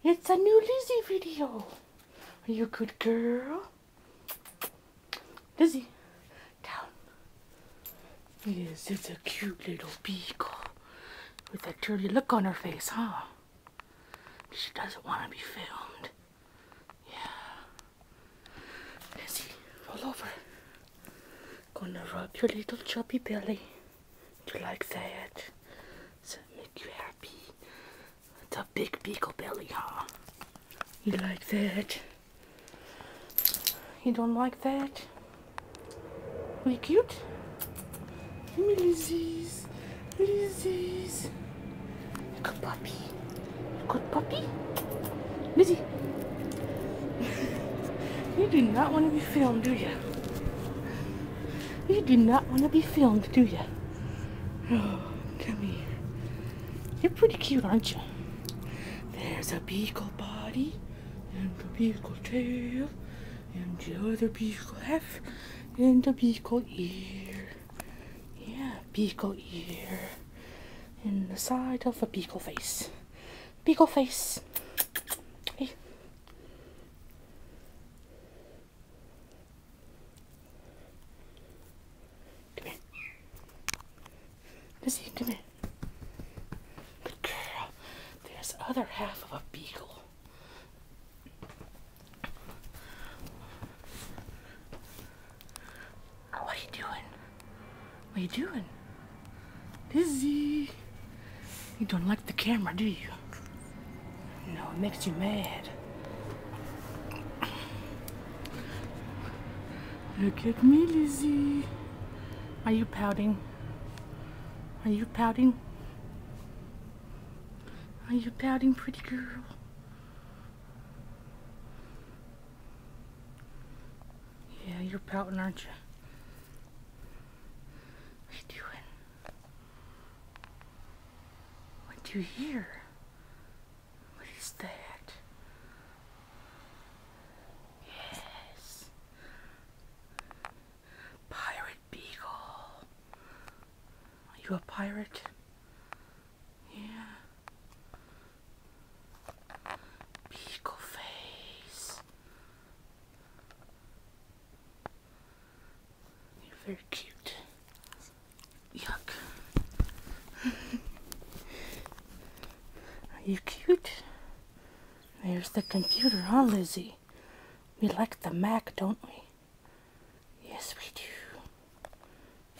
It's a new Lizzie video. Are you a good girl? Lizzie, down. Yes, it's a cute little beagle with that dirty look on her face, huh? She doesn't want to be filmed. Yeah. Lizzie, roll over. Gonna rub your little chubby belly. Do you like that? Does it make you happy? It's a big beagle belly, huh? You like that? You don't like that? Are you cute? Give me Lizzie's. Lizzie's. Good puppy. Good puppy? Lizzie. You do not want to be filmed, do you? You do not want to be filmed, do you? Oh, come here. You're pretty cute, aren't you? There's a beagle body, and a beagle tail, and the other beagle half, and a beagle ear. Yeah, beagle ear. And the side of a beagle face. Beagle face. Hey. Come here. Lizzie, come here. Good girl. There's the other half of a beagle. What are you doing? What are you doing? Lizzie. You don't like the camera, do you? No, it makes you mad. Look at me, Lizzie. Are you pouting? Are you pouting? Are you pouting, pretty girl? Yeah, you're pouting, aren't you? What are you doing? What do you hear? What is that? Yes. Pirate beagle. Are you a pirate? Yeah. Beagle face. You're very cute. Yuck. Are you cute? There's the computer, huh, Lizzie? We like the Mac, don't we? Yes, we do.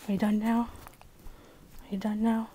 Are you done now? Are you done now?